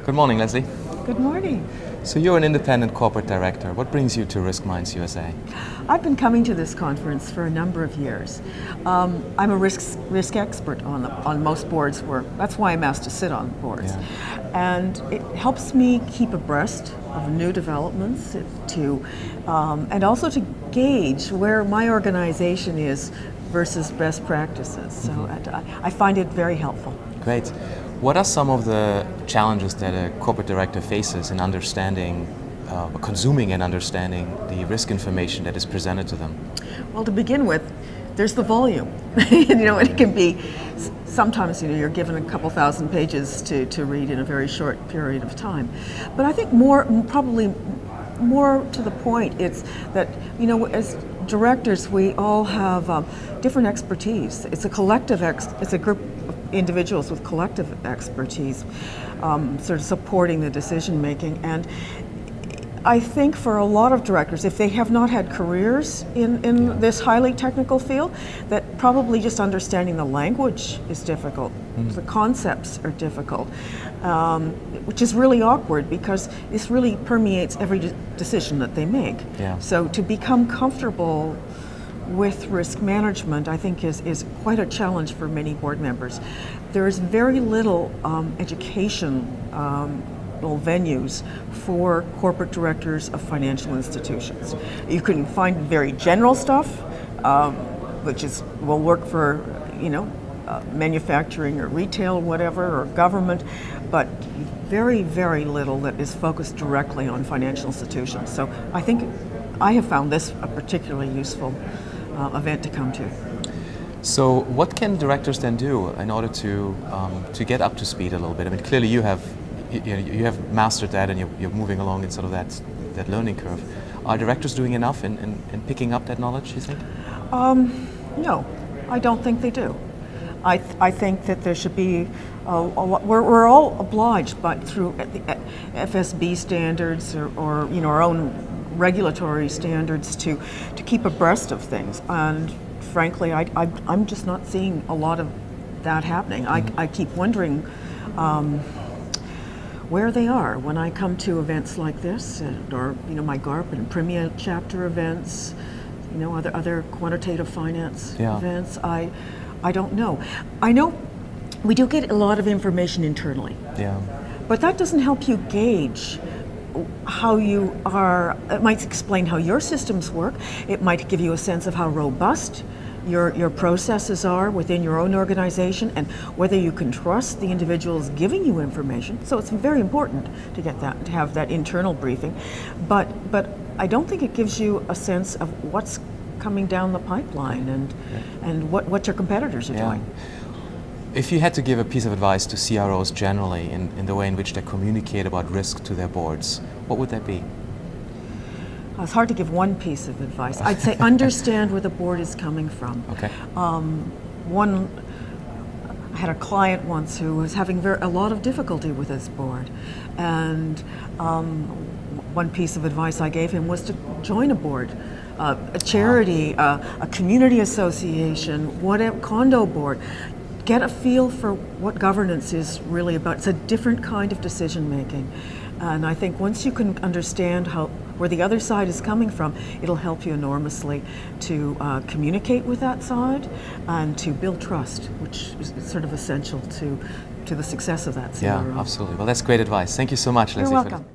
Good morning, Leslie. Good morning. So you're an independent corporate director. What brings you to Risk Minds USA? I've been coming to this conference for a number of years. I'm a risk expert on most boards. That's why I'm asked to sit on boards. Yeah. And it helps me keep abreast of new developments and also to gauge where my organization is versus best practices. So I find it very helpful. Great. What are some of the challenges that a corporate director faces in understanding, consuming and understanding the risk information that is presented to them? Well, to begin with, there's the volume. It can be, sometimes you're given a couple thousand pages to read in a very short period of time. But I think probably more to the point, it's that, as directors, we all have different expertise. It's a collective, it's a group of individuals with collective expertise sort of supporting the decision making. And I think for a lot of directors, if they have not had careers in this highly technical field, that probably just understanding the language is difficult. The concepts are difficult, which is really awkward because this really permeates every decision that they make. Yeah. So to become comfortable with risk management, I think is quite a challenge for many board members. There is very little education venues for corporate directors of financial institutions. You can find very general stuff, which will work for manufacturing or retail, whatever, or government, but very, very little that is focused directly on financial institutions. So I think I have found this a particularly useful event to come to. So what can directors then do in order to get up to speed a little bit? I mean, clearly you have mastered that and you're moving along in sort of that learning curve. Are directors doing enough in picking up that knowledge, you think? No, I don't think they do. I think that there should be we're all obliged, but through the FSB standards or our own regulatory standards to keep abreast of things. And frankly, I'm just not seeing a lot of that happening. I keep wondering where they are when I come to events like this, or my GARP and Premier chapter events, other quantitative finance events. I don't know. I know we do get a lot of information internally. Yeah. But that doesn't help you gauge how you are. It might explain how your systems work. It might give you a sense of how robust your processes are within your own organization and whether you can trust the individuals giving you information. So it's very important to get that, to have that internal briefing. But I don't think it gives you a sense of what's coming down the pipeline and what your competitors are doing. If you had to give a piece of advice to CROs generally in the way in which they communicate about risk to their boards, what would that be? It's hard to give one piece of advice. I'd say understand where the board is coming from. Okay. I had a client once who was having a lot of difficulty with his board, and one piece of advice I gave him was to join a board, a charity, a community association, whatever, condo board. Get a feel for what governance is really about. It's a different kind of decision making. And I think once you can understand where the other side is coming from, it'll help you enormously to communicate with that side and to build trust, which is sort of essential to the success of that scenario. Yeah, absolutely. Well, that's great advice. Thank you so much, Leslie. You're welcome.